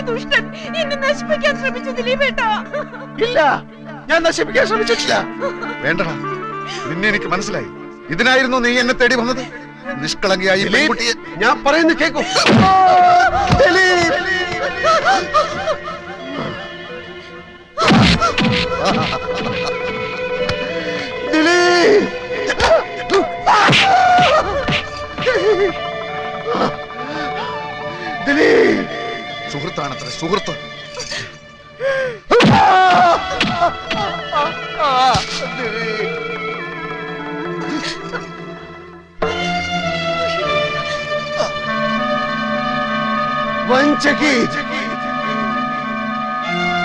ദുഷ്ടൻ എന്നെ നശിപ്പിക്കാൻ ശ്രമിച്ചു ദിലീപേട്ടാ. ഇല്ല, ഞാൻ നശിപ്പിക്കാൻ ശ്രമിച്ചിട്ടില്ല. വേണ്ടടാ, നിന്നെ എനിക്ക് മനസ്സിലായി. ഇതിനായിരുന്നു നീ എന്നെ തേടി വന്നത്. നിഷ്കളങ്കയായി പെൺകുട്ടിയെ ഞാൻ പറയുന്നത് കേൾക്കൂ. സുഹൃത്താണത്ര, സുഹൃത്ത്. വഞ്ചകി,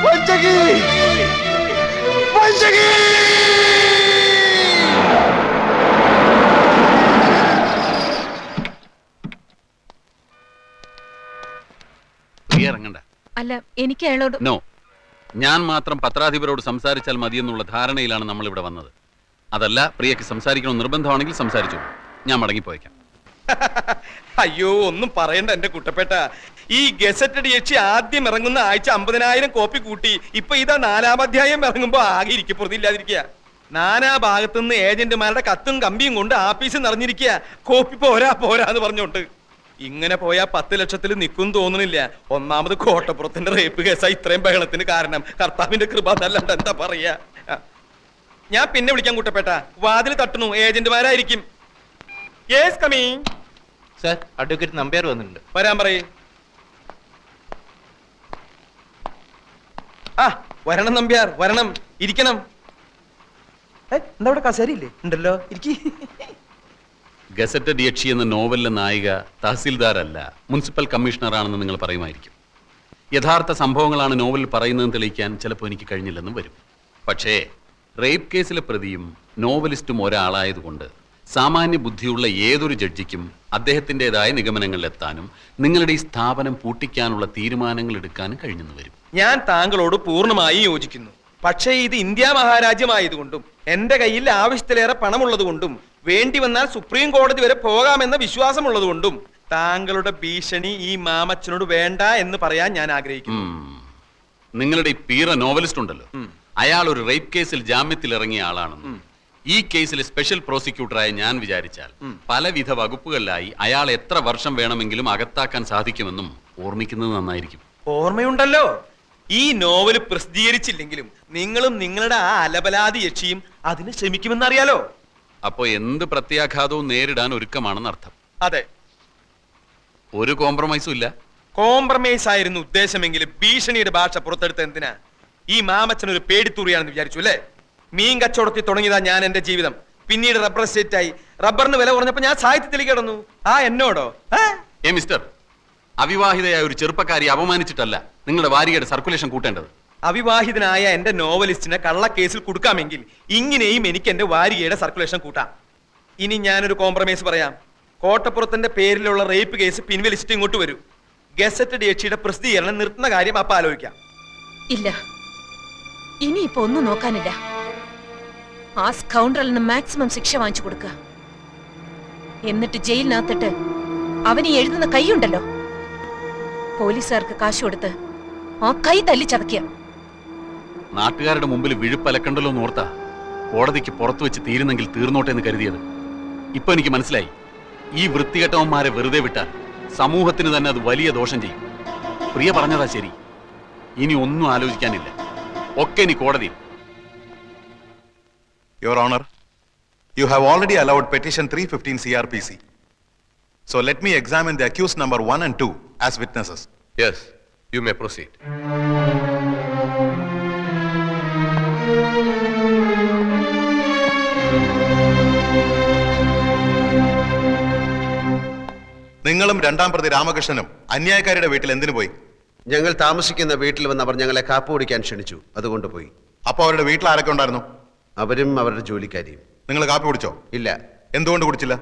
വഞ്ചകി, വഞ്ചകി. ഇറങ്ങണ്ട. അല്ല, എനിക്ക് അയാളോട് നോ, ഞാൻ മാത്രം പത്രാധിപരോട് സംസാരിച്ചാൽ മതിയെന്നുള്ള ധാരണയിലാണ് നമ്മൾ ഇവിടെ വന്നത്. അതല്ല, പ്രിയക്ക് സംസാരിക്കണം നിർബന്ധമാണെങ്കിൽ സംസാരിച്ചു. ഞാൻ മടങ്ങിപ്പോയേക്കാം. അയ്യോ, ഒന്നും പറയണ്ട എന്റെ കുട്ടപ്പേട്ട. ഈ ഗസറ്റഡ് യക്ഷി ആദ്യം ഇറങ്ങുന്ന ആഴ്ച 50,000 കോപ്പി കൂട്ടി. ഇപ്പൊ ഇതാ 4-ാം അധ്യായം ഇറങ്ങുമ്പോ ആകെ ഇരിക്കപ്പുറത്തില്ലാതിരിക്കുക. നാനാ ഭാഗത്തുനിന്ന് ഏജന്റുമാരുടെ കത്തും കമ്പിയും കൊണ്ട് ആഫീസ് നിറഞ്ഞിരിക്കുക. കോപ്പി പോരാ പോരാന്ന് പറഞ്ഞോണ്ട്. ഇങ്ങനെ പോയാ 10 ലക്ഷത്തിൽ നിൽക്കും തോന്നുന്നില്ല. ഒന്നാമത് കോട്ടപ്പുറത്തിന്റെ റേപ്പ് കേസാ ഇത്രയും ബഹളത്തിന് കാരണം. കർത്താവിന്റെ കൃപ എന്നല്ലാണ്ട് എന്താ പറയാ. ഞാൻ പിന്നെ വിളിക്കാൻ കുട്ടപ്പേട്ട. വാതിൽ തട്ടുന്നു, ഏജന്റുമാരായിരിക്കും. Yes, coming. Sir, advocate Nambiar വന്നിട്ടുണ്ട്. വരാൻ പറയേ. ആ, വരണം നമ്പ്യാർ, വരണം. ഇരിക്കണം. എന്താ ഇവിടെ കസേരയില്ലേ? ഉണ്ടല്ലോ, ഇരിക്കി. ഗസറ്റഡ് യക്ഷി എന്ന നോവലിലെ നായിക തഹസീൽദാരല്ല, മുനിസിപ്പൽ കമ്മീഷണറാണെന്ന് നിങ്ങൾ പറയുമായിരിക്കും. യഥാർത്ഥ സംഭവങ്ങളാണ് നോവലിൽ പറയുന്നതെന്ന് തെളിയിക്കാൻ ചിലപ്പോൾ എനിക്ക് കഴിഞ്ഞില്ലെന്നും വരും. പക്ഷേ റേപ്പ് കേസിലെ പ്രതിയും നോവലിസ്റ്റും ഒരാളായതുകൊണ്ട് സാമാന്യ ബുദ്ധിയുള്ള ഏതൊരു ജഡ്ജിക്കും അദ്ദേഹത്തിൻ്റെതായ നിഗമനങ്ങളിലെത്താനും നിങ്ങളുടെ ഈ സ്ഥാപനം പൂട്ടിക്കാനുള്ള തീരുമാനങ്ങൾ എടുക്കാനും കഴിഞ്ഞെന്ന് വരും. ഞാൻ താങ്കളോട് പൂർണ്ണമായി യോജിക്കുന്നു. പക്ഷേ ഇത് ഇന്ത്യ മഹാരാജ്യമായതുകൊണ്ടും എന്റെ കയ്യിൽ ആവശ്യത്തിലേറെ പണമുള്ളത് കൊണ്ടും വേണ്ടി വന്നാൽ സുപ്രീം കോടതി വരെ പോകാമെന്ന വിശ്വാസമുള്ളത് കൊണ്ടും താങ്കളുടെ ഭീഷണി ഈ മാമച്ചനോട് വേണ്ട എന്ന് പറയാൻ ഞാൻ ആഗ്രഹിക്കുന്നു. നിങ്ങളുടെ ഈ പീറ നോവലിസ്റ്റ് ഉണ്ടല്ലോ, അയാൾ ഒരു റേപ്പ് കേസിൽ ജാമ്യത്തിൽ ഇറങ്ങിയ ആളാണെന്നും ഈ കേസിലെ സ്പെഷ്യൽ പ്രോസിക്യൂട്ടറായി ഞാൻ വിചാരിച്ചാൽ പലവിധ വകുപ്പുകളിലായി അയാൾ എത്ര വർഷം വേണമെങ്കിലും അകത്താക്കാൻ സാധിക്കുമെന്നും ഓർമ്മിക്കുന്നത് നന്നായിരിക്കും. ഓർമ്മയുണ്ടല്ലോ. ഈ നോവല് പ്രസിദ്ധീകരിച്ചില്ലെങ്കിലും നിങ്ങളും നിങ്ങളുടെ ആ അലബലാതി യക്ഷിയും അതിന് ശ്രമിക്കുമെന്നറിയാലോ. അപ്പോ എന്ത് പ്രത്യാഘാതവും നേരിടാൻ ഒരുക്കമാണെന്ന് അർത്ഥം. അതെ. ഒരു കോംപ്രമൈസും ഇല്ല. കോംപ്രമൈസ് ആയിരുന്നു ഉദ്ദേശമെങ്കിലും ഭീഷണിയുടെ ഭാഷ പുറത്തെടുത്ത എന്തിനാ? ഈ മാമച്ചൻ ഒരു പേടിത്തൂറിയാണെന്ന് വിചാരിച്ചു അല്ലേ? മീൻ കച്ചവടത്തിൽ തുടങ്ങിയതാ ഞാൻ എന്റെ ജീവിതം. പിന്നീട് റബ്ബർ എസ്റ്റേറ്റ് ആയി. റബ്ബറിന് വില കുറഞ്ഞപ്പോ ഞാൻ സാഹിത്യത്തിലേക്ക് കിടന്നു. ആ എന്നോടോ? മിസ്റ്റർ, അവിവാഹിതയായ ഒരു ചെറുപ്പക്കാരിയെ അപമാനിച്ചിട്ടല്ല നിങ്ങളുടെ വാരികയുടെ സർക്കുലേഷൻ കൂട്ടേണ്ടത്. അവിവാഹിതനായ എന്റെ നോവലിസ്റ്റിനെ കള്ളക്കേസിൽ കൊടുക്കാമെങ്കിൽ ഇങ്ങനെയും എനിക്ക് എന്റെ വാരികയുടെ സർക്കുലേഷൻ കൂട്ടാം. ഇനി ഞാനൊരു കോംപ്രമൈസ് പറയാം. കോട്ടപ്പുറത്തിന്റെ പേരിലുള്ള റേപ്പ് കേസ് പിൻവലിച്ചിട്ട് ഇങ്ങോട്ട് വരൂ. ഗസറ്റഡ് യക്ഷിയുടെ പ്രസിദ്ധീകരണം നിർത്തുന്ന കാര്യം അപ്പൊ ആലോചിക്കാം. ഇല്ല, ഇനിയിപ്പോ ഒന്നും നോക്കാനില്ല. ആ സ്കൗണ്ടറലിന് മാക്സിമം ശിക്ഷ വാങ്ങിച്ചു കൊടുക്കുക. എന്നിട്ട് ജയിലിനകത്തിട്ട് അവന് എഴുതുന്ന കൈയുണ്ടല്ലോ, പോലീസുകാർക്ക് കാശ് കൊടുത്ത് ആ കൈ തല്ലി ചതയ്ക്കുക. നാട്ടുകാരുടെ മുമ്പിൽ വിഴുപ്പലക്കണ്ടല്ലോ എന്നോർത്താ കോടതിക്ക് പുറത്തു വെച്ച് തീരുന്നെങ്കിൽ തീർന്നോട്ടെ എന്ന് കരുതിയത്. ഇപ്പൊ എനിക്ക് മനസ്സിലായി, ഈ വൃത്തികെട്ടവന്മാരെ വെറുതെ വിട്ടാൽ സമൂഹത്തിന് തന്നെ അത് വലിയ ദോഷം ചെയ്യും. പ്രിയ പറഞ്ഞതാ ശരി. ഇനി ഒന്നും ആലോചിക്കാനില്ല, ഒക്കെ ഇനി കോടതിയിൽ. Your Honor, you have already allowed petition 315 CRPC. So let me examine the accused number 1 and 2 as witnesses. Yes, you may proceed. നിങ്ങളും രണ്ടാം പ്രതി രാമകൃഷ്ണനും അന്യായക്കാരുടെ വീട്ടിൽ എന്തിനു പോയി? ഞങ്ങൾ താമസിക്കുന്ന വീട്ടിൽ വന്നവർ ഞങ്ങളെ കാപ്പ് കുടിക്കാൻ ക്ഷണിച്ചു, അതുകൊണ്ട് പോയി. അപ്പൊ അവരുടെ വീട്ടിൽ ആരൊക്കെ ഉണ്ടായിരുന്നു? അവരും അവരുടെ ജോലിക്കാരിയും. നിങ്ങൾ കാപ്പി കുടിച്ചോ? ഇല്ല. എന്തുകൊണ്ട് കുടിച്ചില്ല?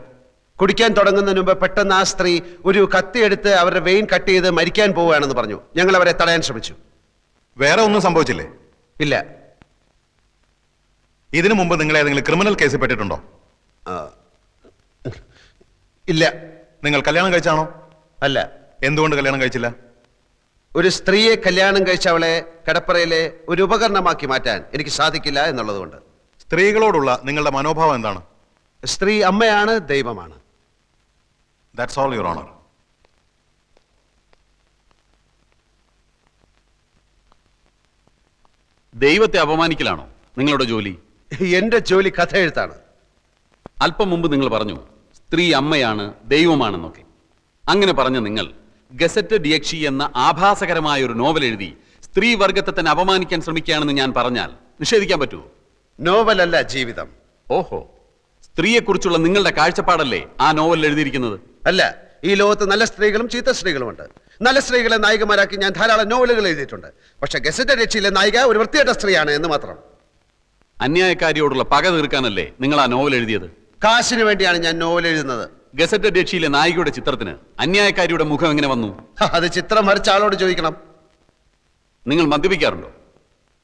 കുടിക്കാൻ തുടങ്ങുന്നതിന് മുമ്പ് പെട്ടെന്ന് ആ സ്ത്രീ ഒരു കത്തിയെടുത്ത് അവരുടെ വെയിൻ കട്ട് ചെയ്ത് മരിക്കാൻ പോവുകയാണെന്ന് പറഞ്ഞു. ഞങ്ങൾ അവരെ തടയാൻ ശ്രമിച്ചു. വേറെ ഒന്നും സംഭവിച്ചില്ലേ? ഇല്ല. ഇതിനു മുമ്പ് നിങ്ങൾ ഏതെങ്കിലും ക്രിമിനൽ കേസിൽ പെട്ടിട്ടുണ്ടോ? ഇല്ല. നിങ്ങൾ കല്യാണം കഴിച്ചാണോ? അല്ല. എന്തുകൊണ്ട് കല്യാണം കഴിച്ചില്ല? ഒരു സ്ത്രീയെ കല്യാണം കഴിച്ചവളെ കിടപ്പറയിലെ ഒരു ഉപകരണമാക്കി മാറ്റാൻ എനിക്ക് സാധിക്കില്ല എന്നുള്ളതുകൊണ്ട്. സ്ത്രീകളോടുള്ള നിങ്ങളുടെ മനോഭാവം എന്താണ്? സ്ത്രീ അമ്മയാണ്, ദൈവമാണ്. That's all, your owner. ദൈവത്തെ അപമാനിക്കലാണോ നിങ്ങളുടെ ജോലി? എന്റെ ജോലി കഥ എഴുത്താണ്. അല്പം മുമ്പ് നിങ്ങൾ പറഞ്ഞു സ്ത്രീ അമ്മയാണ്, ദൈവമാണെന്നൊക്കെ. അങ്ങനെ പറഞ്ഞ നിങ്ങൾ ഗസറ്റഡ് യക്ഷി എന്ന ആഭാസകരമായ ഒരു നോവൽ എഴുതി സ്ത്രീ വർഗത്തെ തന്നെ അപമാനിക്കാൻ ശ്രമിക്കുകയാണെന്ന് ഞാൻ പറഞ്ഞാൽ നിഷേധിക്കാൻ പറ്റുമോ? നോവലല്ല, ജീവിതം. ഓഹോ, സ്ത്രീയെക്കുറിച്ചുള്ള നിങ്ങളുടെ കാഴ്ചപ്പാടല്ലേ ആ നോവലിൽ എഴുതിയിരിക്കുന്നത്? അല്ല, ഈ ലോകത്ത് നല്ല സ്ത്രീകളും ചീത്ത സ്ത്രീകളുമുണ്ട്. നല്ല സ്ത്രീകളെ നായികമാരാക്കി ഞാൻ ധാരാളം നോവലുകൾ എഴുതിയിട്ടുണ്ട്. പക്ഷെ ഗസറ്റഡ് യക്ഷിയിലെ നായിക ഒരു വൃത്തികെട്ട സ്ത്രീയാണ് എന്ന് മാത്രം. അന്യായക്കാരിയോടുള്ള പക തീർക്കാനല്ലേ നിങ്ങൾ ആ നോവൽ എഴുതിയത്? കാശിന് വേണ്ടിയാണ് ഞാൻ നോവൽ എഴുതുന്നത്. ഗസറ്റഡ് യക്ഷിയിലെ നായികയുടെ ചിത്രത്തിന് അന്യായക്കാരിയുടെ മുഖം എങ്ങനെ വന്നു? അത് ചിത്രം വരച്ച ആളോട് ചോദിക്കണം. നിങ്ങൾ മദ്യപിക്കാറുണ്ടോ?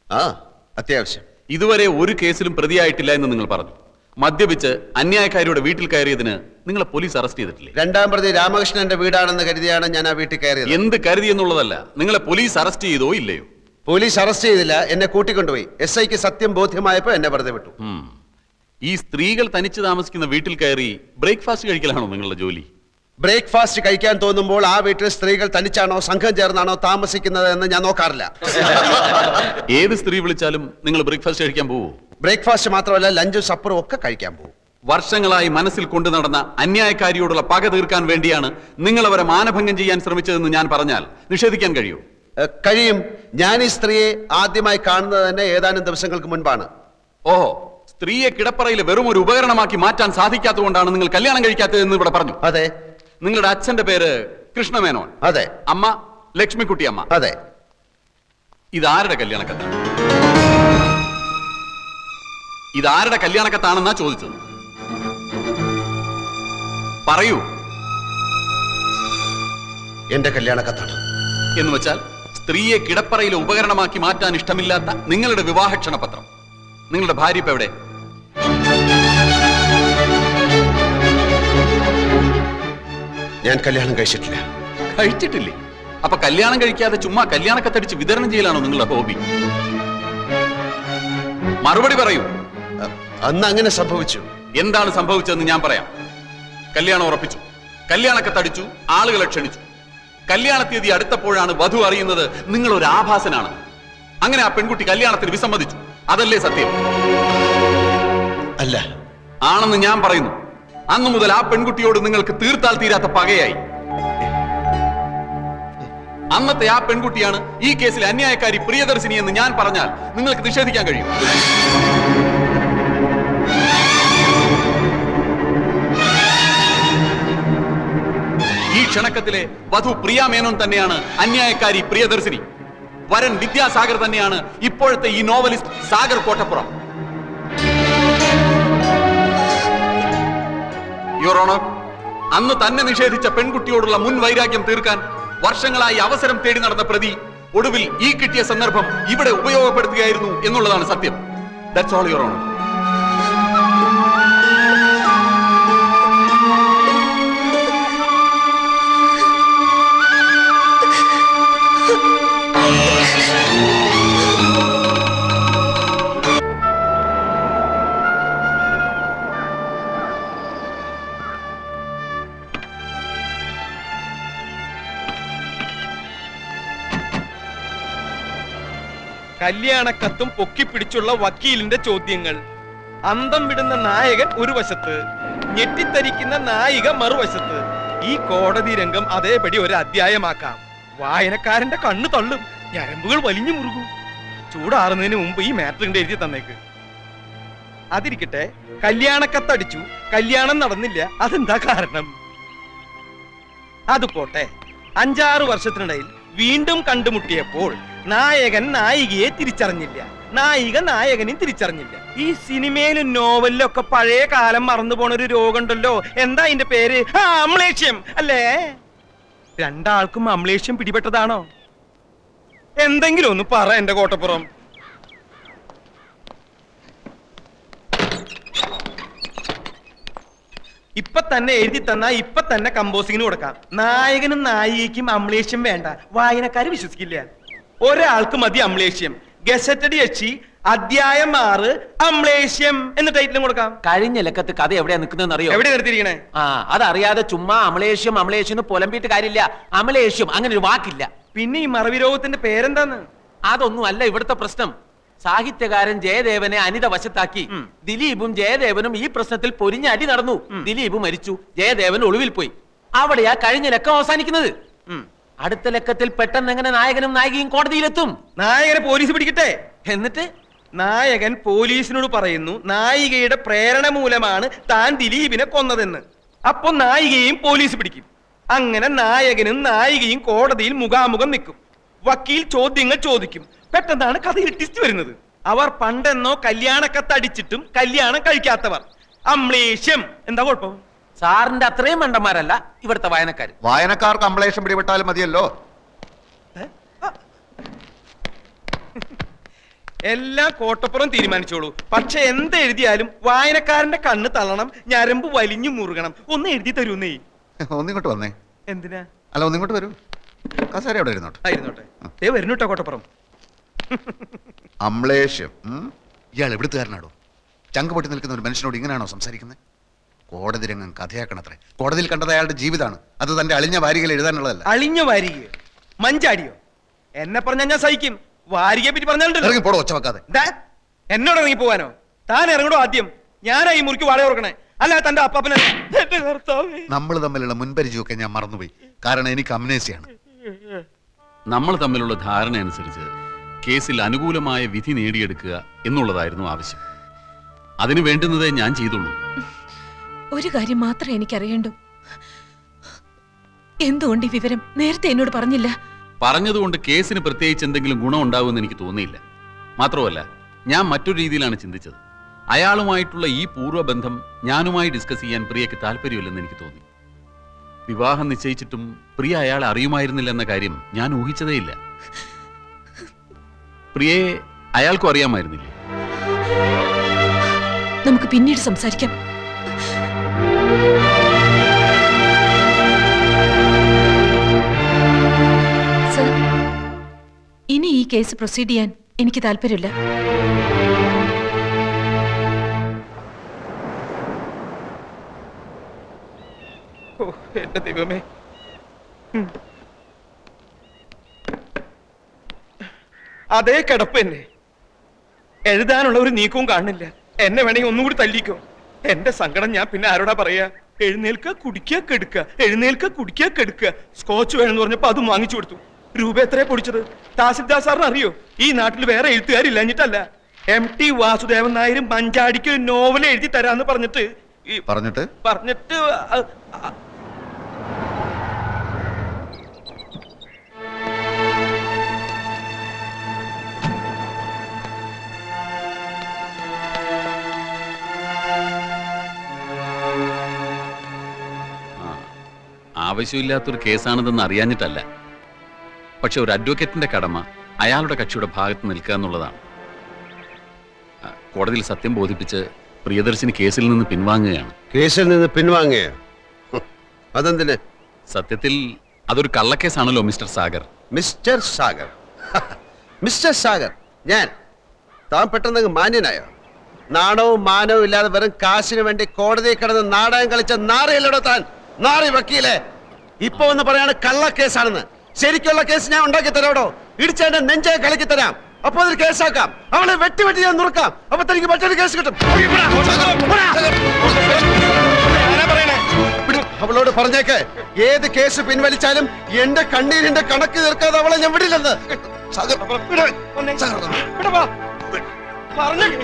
ആ, അത്യാവശ്യം. ഇതുവരെ ഒരു കേസിലും പ്രതിയായിട്ടില്ല എന്ന് നിങ്ങൾ പറഞ്ഞു. മദ്യപിച്ച് അന്യായക്കാരിയുടെ വീട്ടിൽ കയറിയതിന് നിങ്ങളെ പോലീസ് അറസ്റ്റ് ചെയ്തിട്ടില്ലേ? രണ്ടാം പ്രതി രാമകൃഷ്ണന്റെ വീടാണെന്ന് കരുതിയാണ് ഞാൻ ആ വീട്ടിൽ കയറിയത്. എന്ത് കരുതി എന്നുള്ളതല്ല, നിങ്ങളെ പോലീസ് അറസ്റ്റ് ചെയ്തോ ഇല്ലയോ? പോലീസ് അറസ്റ്റ് ചെയ്തില്ല, എന്നെ കൂട്ടിക്കൊണ്ടുപോയി. SIക്ക് സത്യം ബോധ്യമായപ്പോ എന്നെ വെറുതെ വിട്ടു. ഈ സ്ത്രീകൾ തനിച്ച് താമസിക്കുന്ന വീട്ടിൽ കയറി ബ്രേക്ക്ഫാസ്റ്റ് കഴിക്കലാണോ നിങ്ങളുടെ ജോലി? ബ്രേക്ക്ഫാസ്റ്റ് കഴിക്കാൻ തോന്നുമ്പോൾ ആ വീട്ടിൽ സ്ത്രീകൾ തനിച്ചാണോ സംഘം ചേർന്നാണോ താമസിക്കുന്നത് എന്ന് ഞാൻ നോക്കാറില്ല. ഏത് സ്ത്രീ വിളിച്ചാലും നിങ്ങൾ ബ്രേക്ക്ഫാസ്റ്റ് കഴിക്കാൻ പോവോ? ബ്രേക്ക്ഫാസ്റ്റ് മാത്രമല്ല, ലഞ്ചും സപ്പറും ഒക്കെ കഴിക്കാൻ പോകും. വർഷങ്ങളായി മനസ്സിൽ കൊണ്ടു നടന്ന അന്യായക്കാരിയോടുള്ള പക തീർക്കാൻ വേണ്ടിയാണ് നിങ്ങൾ അവരെ മാനഭംഗം ചെയ്യാൻ ശ്രമിച്ചതെന്ന് ഞാൻ പറഞ്ഞാൽ നിഷേധിക്കാൻ കഴിയൂ? കഴിയും. ഞാൻ ഈ സ്ത്രീയെ ആദ്യമായി കാണുന്നത് തന്നെ ഏതാനും ദിവസങ്ങൾക്ക് മുൻപാണ്. ഓഹോ, സ്ത്രീയെ കിടപ്പറയിൽ വെറും ഒരു ഉപകരണമാക്കി മാറ്റാൻ സാധിക്കാത്തതുകൊണ്ടാണ് നിങ്ങൾ കല്യാണം കഴിക്കാത്തതെന്ന് ഇവിടെ പറഞ്ഞു. അതെ. നിങ്ങളുടെ അച്ഛന്റെ പേര് കൃഷ്ണമേനോൻ. അതെ. അമ്മ ലക്ഷ്മിക്കുട്ടി അമ്മ. അതെ. ഇതാരുടെ കല്യാണക്കത്താണ്? ഇതാരുടെ കല്യാണക്കത്താണെന്നാ ചോദിച്ചത്. പറയൂ. എന്റെ കല്യാണക്കത്താണ്. എന്ന് വെച്ചാൽ സ്ത്രീയെ കിടപ്പറയിലെ ഉപകരണമാക്കി മാറ്റാൻ ഇഷ്ടമില്ലാത്ത നിങ്ങളുടെ വിവാഹ ക്ഷണപത്രം. നിങ്ങളുടെ ഭാര്യ ഇപ്പൊ എവിടെ? ഞാൻ കല്യാണം കഴിച്ചിട്ടില്ല. കഴിച്ചിട്ടില്ലേ? അപ്പൊ കല്യാണം കഴിക്കാതെ ചുമ്മാ കല്യാണക്കത്തടിച്ച് വിതരണം ചെയ്യലാണോ നിങ്ങളുടെ ഹോബി? മറുപടി പറയൂ. അന്ന് അങ്ങനെ സംഭവിച്ചു. എന്താണ് സംഭവിച്ചതെന്ന് ഞാൻ പറയാം. കല്യാണം ഉറപ്പിച്ചു, കല്യാണക്കത്തടിച്ചു, ആളുകളെ ക്ഷണിച്ചു. കല്യാണ തീയതി അടുത്തപ്പോഴാണ് വധു അറിയുന്നത് നിങ്ങൾ ഒരു ആഭാസനാണ്. അങ്ങനെ ആ പെൺകുട്ടി കല്യാണത്തിന് വിസമ്മതിച്ചു. അതല്ലേ സത്യം? അല്ല. ആണെന്ന് ഞാൻ പറയുന്നു. അന്നു മുതൽ ആ പെൺകുട്ടിയോട് നിങ്ങൾക്ക് തീർത്താൽ തീരാത്ത പകയായി. അന്നത്തെ ആ പെൺകുട്ടിയാണ് ഈ കേസിൽ അന്യായക്കാരി പ്രിയദർശിനി എന്ന് ഞാൻ പറഞ്ഞാൽ നിങ്ങൾക്ക് നിഷേധിക്കാൻ കഴിയും? ഈ ക്ഷണക്കത്തിലെ വധു പ്രിയ മേനോൻ തന്നെയാണ് അന്യായക്കാരി പ്രിയദർശിനി. വരൻ വിദ്യാസാഗർ തന്നെയാണ് ഇപ്പോഴത്തെ ഈ novelist Sagar Kottappuram. Your honour, അന്ന് തന്നെ നിഷേധിച്ച പെൺകുട്ടിയോടുള്ള മുൻ വൈരാഗ്യം തീർക്കാൻ വർഷങ്ങളായി അവസരം തേടി നടന്ന പ്രതി ഒടുവിൽ ഈ കിട്ടിയ സന്ദർഭം ഇവിടെ ഉപയോഗപ്പെടുത്തുകയായിരുന്നു എന്നുള്ളതാണ് സത്യം. That's all, your honour. കല്യാണക്കത്തും പൊക്കിപ്പിടിച്ചുള്ള വക്കീലിന്റെ ചോദ്യങ്ങൾ. അന്തം വിടുന്ന നായകൻ ഒരു വശത്ത്, ഞെട്ടിത്തരിക്കുന്ന നായിക മറുവശത്ത്. ഈ കോടതി രംഗം അതേപടി ഒരു അധ്യായമാക്കാം. വായനക്കാരന്റെ കണ്ണു തള്ളും, ഞരമ്പുകൾ വലിഞ്ഞു മുറുകും. ചൂടാറുന്നതിന് മുമ്പ് ഈ മാറ്ററിന്റെ എഴുതി തന്നേക്ക്. അതിരിക്കട്ടെ, കല്യാണക്കത്തടിച്ചു, കല്യാണം നടന്നില്ല. അതെന്താ കാരണം? അത് പോട്ടെ. 5-6 വർഷത്തിനിടയിൽ വീണ്ടും കണ്ടുമുട്ടിയപ്പോൾ നായകൻ നായികയെ തിരിച്ചറിഞ്ഞില്ല, നായിക നായകനെയും തിരിച്ചറിഞ്ഞില്ല. ഈ സിനിമയിലും നോവലിലും ഒക്കെ പഴയ കാലം മറന്നു പോണ ഒരു രോഗമുണ്ടല്ലോ. എന്താ അതിന്റെ പേര്? അമ്ലേഷ്യം അല്ലേ? രണ്ടാൾക്കും അമ്ലേഷ്യം പിടിപെട്ടതാണോ? എന്തെങ്കിലും ഒന്ന് പറ എന്റെ കോട്ടപ്പുറം. ഇപ്പൊ തന്നെ എഴുതി തന്നാ ഇപ്പൊ തന്നെ കമ്പോസിങ്ങിന് കൊടുക്കാം. നായകനും നായികയ്ക്കും അമ്ലേഷ്യം വേണ്ട, വായനക്കാര് വിശ്വസിക്കില്ല. ഒരാൾക്ക് മതി അമ്ലേഷ്യം. ഗസറ്റഡ് യക്ഷി അധ്യായം 6 അമ്ലേഷ്യം എന്ന ടൈറ്റിലും കൊടുക്കാം. കഴിഞ്ഞ ലക്കത്ത് കഥ എവിടെയാ നിൽക്കുന്നതെന്ന് അറിയോ? എവിടെ നിർത്തിയിരിക്കണേ? അതറിയാതെ ചുമ്മാ അമലേഷ്യം അമലേഷ്യം പുലമ്പിയിട്ട് കാര്യമില്ല. അമലേഷ്യം അങ്ങനെ ഒരു വാക്കില്ല. പിന്നെ ഈ മറവി രോഗത്തിന്റെ പേരെന്താന്ന്? അതൊന്നും അല്ല ഇവിടുത്തെ പ്രശ്നം. സാഹിത്യകാരൻ ജയദേവനെ അനിത വശത്താക്കി ദിലീപും ജയദേവനും ഈ പ്രശ്നത്തിൽ പൊരിഞ്ഞ അടി നടന്നു. ദിലീപ് മരിച്ചു, ജയദേവൻ ഒളിവിൽ പോയി. അവിടെയാ കഴിഞ്ഞ ലക്കം അവസാനിക്കുന്നത്. അടുത്ത ലക്കത്തിൽ പെട്ടെന്ന് എങ്ങനെ നായകനും നായികയും കോടതിയിലെത്തും? നായകനെ പോലീസ് പിടിക്കട്ടെ. എന്നിട്ട് നായകൻ പോലീസിനോട് പറയുന്നു നായികയുടെ പ്രേരണ മൂലമാണ് താൻ ദിലീപിനെ കൊന്നതെന്ന്. അപ്പൊ നായികയും പോലീസ് പിടിക്കും. അങ്ങനെ നായകനും നായികയും കോടതിയിൽ മുഖാമുഖം നിൽക്കും. വക്കീൽ ചോദ്യങ്ങൾ ചോദിക്കും. പെട്ടെന്നാണ് കഥയിൽ ട്വിസ്റ്റ് വരുന്നത്. അവർ പണ്ടെന്നോ കല്യാണക്കത്തടിച്ചിട്ടും കല്യാണം കഴിക്കാത്തവർ. അമ്ലേഷ്യം. എന്താ കുഴപ്പം? സാറിന്റെ അത്രയും മണ്ടന്മാരല്ല ഇവിടുത്തെ വായനക്കാർ. വായനക്കാർക്ക് അമ്ലേഷം പിടിപെട്ടാലും മതിയല്ലോ. എല്ലാം കോട്ടപ്പുറം തീരുമാനിച്ചോളൂ. പക്ഷെ എന്തെഴുതിയാലും വായനക്കാരന്റെ കണ്ണ് തള്ളണം, ഞരമ്പ് വലിഞ്ഞു മുറുകണം. ഒന്ന് എഴുതി തരൂന്നേ. ഒന്നിങ്ങോട്ട് വന്നേ. എന്തിനാ? അല്ല, ഒന്നിങ്ങോട്ട് വരൂ. കസേര എവിടെ ഇരുന്നോട്ടെ. ആയിരുന്നോട്ടെ. വരുന്നുട്ടോ കോട്ടപ്പുറം. അമ്ലേഷ്യം. ഇയാൾ എവിടുത്തുകാരനാടോ? ചങ്ക് പൊട്ടി നിൽക്കുന്ന ഒരു മനുഷ്യനോട് ഇങ്ങനെയാണോ സംസാരിക്കുന്നത്? കോടതി രംഗം കഥയാക്കണത്രേ. കോടതിയിൽ കണ്ടത് അയാളുടെ ജീവിതമാണ്. അത് തന്റെ അളിഞ്ഞ വാരികയിൽ എഴുതാനുള്ളതല്ല. അളിഞ്ഞ വാരിക? മഞ്ചാടിയോ? എന്നെ പറഞ്ഞാൽ ഞാൻ സഹിക്കും. വാരികയെ പറ്റി പറഞ്ഞാലുണ്ടല്ലോ. ഇറങ്ങി പോടോ, ഒച്ച വെക്കാതെ. എന്നോട് ഇറങ്ങി പോവാനോ? താൻ ഇറങ്ങടോ ആദ്യം. ഞാനായി മുറിക്ക് വാടക കൊടുക്കണേ. അല്ല തന്റെ അപ്പാപ്പനെ. നമ്മൾ തമ്മിലുള്ള മുൻപരിചയമൊക്കെ ഞാൻ മറന്നുപോയി. കാരണം എനിക്ക് അമ്നേസിയാണ്. നമ്മൾ തമ്മിലുള്ള ധാരണ അനുസരിച്ച് കേസിൽ അനുകൂലമായ വിധി നേടിയെടുക്കുക എന്നുള്ളതായിരുന്നു ആവശ്യം. അതിനു വേണ്ടുന്നതേ ഞാൻ ചെയ്തുള്ളൂ. ഒരു കാര്യം മാത്രമേ എനിക്കറിയണ്ടൂ. എന്തുകൊണ്ട് ഈ വിവരം നേരത്തെ എന്നോട് പറഞ്ഞില്ല? പറഞ്ഞതുകൊണ്ട് കേസിന് പ്രത്യേകിച്ച് എന്തെങ്കിലും ഗുണം ഉണ്ടാവുമെന്ന് എനിക്ക് തോന്നിയില്ല. മാത്രമല്ല, ഞാൻ മറ്റൊരു രീതിയിലാണ് ചിന്തിച്ചത്. അയാളുമായിട്ടുള്ള ഈ പൂർവ്വബന്ധം ഞാനുമായി ഡിസ്കസ് ചെയ്യാൻ പ്രിയയ്ക്ക് താല്പര്യമില്ലെന്ന് എനിക്ക് തോന്നി. വിവാഹം നിശ്ചയിച്ചിട്ടും പ്രിയ അയാളെ അറിയുമായിരുന്നില്ല എന്ന കാര്യം ഞാൻ ഊഹിച്ചതേയില്ല. പ്രിയയെ അയാൾക്കും അറിയാമായിരുന്നില്ലേ? നമുക്ക് പിന്നീട് സംസാരിക്കാം. സർ, ഇനി ഈ കേസ് പ്രൊസീഡ് ചെയ്യാൻ എനിക്ക് താല്പര്യമില്ല. എന്റെ ദൈവമേ. അതേ കിടപ്പ് തന്നെ. എഴുതാനുള്ള ഒരു നീക്കവും കാണുന്നില്ല. എന്നെ വേണമെങ്കിൽ ഒന്നും കൂടി തല്ലിക്കോ. എന്റെ സങ്കടം ഞാൻ പിന്നെ ആരോടാ പറയാ? എഴുന്നേൽക്ക കുടിക്കുക കെടുക്കുക, എഴുന്നേൽക്ക കുടിക്കുക കെടുക്കുക. സ്കോച്ച് വേണമെന്ന് പറഞ്ഞപ്പോ അതും വാങ്ങിച്ചു കൊടുത്തു. രൂപ എത്രയാ പൊടിച്ചത്? തഹസിൽദാർ സാറിന് അറിയോ? ഈ നാട്ടിൽ വേറെ എഴുത്തുകാരില്ലഞ്ഞിട്ടല്ല. MT വാസുദേവൻ നായരും മഞ്ചാടിക്ക് ഒരു നോവൽ എഴുതി തരാന്ന് പറഞ്ഞിട്ട് ആവശ്യമില്ലാത്തൊരു കേസാണിതെന്ന് അറിയാഞ്ഞിട്ടല്ല. പക്ഷെ ഒരു അഡ്വക്കേറ്റിന്റെ കടമ അയാളുടെ കക്ഷിയുടെ ഭാഗത്ത് നിൽക്കുക എന്നുള്ളതാണ്. കോടതിയിൽ സത്യം ബോധിപ്പിച്ച് പ്രിയദർശിനി കേസിൽ നിന്ന് പിൻവാങ്ങുകയാണ്. കേസിൽ നിന്ന് പിൻവാങ്ങുകയോ? അതെന്തിന്? സത്യത്തിൽ അതൊരു കള്ളക്കേസാണല്ലോ mister Sagar. Mister Sagar? Mister Sagar ഞാൻ? താൻ പെട്ടെന്ന് മാന്യനായോ? നാണവും മാനവും ഇല്ലാതെ വെറും കാശിന് വേണ്ടി കോടതിയിൽ കിടന്ന് നാടകം കളിച്ച നാറിയല്ലോടോ താൻ. നാറി വക്കീലേ, ഇപ്പൊ ഒന്ന് പറയാണ് കള്ളക്കേസാണെന്ന്. ശരിക്കുള്ള കേസ് ഞാൻ ഉണ്ടാക്കി തരാടോ. ഇടിച്ചതിന്റെ നെഞ്ചെ കളിക്കി തരാം. അപ്പൊ അതൊരു കേസാക്കാം. അവളെ വെട്ടി ഞാൻ നുറുക്കാം. അപ്പൊ തനിക്ക് മറ്റൊരു കേസ് കിട്ടും. അവളോട് പറഞ്ഞേക്ക്, ഏത് കേസ് പിൻവലിച്ചാലും എന്റെ കണ്ണീരിന്റെ കണക്ക് തീർക്കാതെ അവളെ ഞാൻ വിടില്ലെന്ന്. പറഞ്ഞു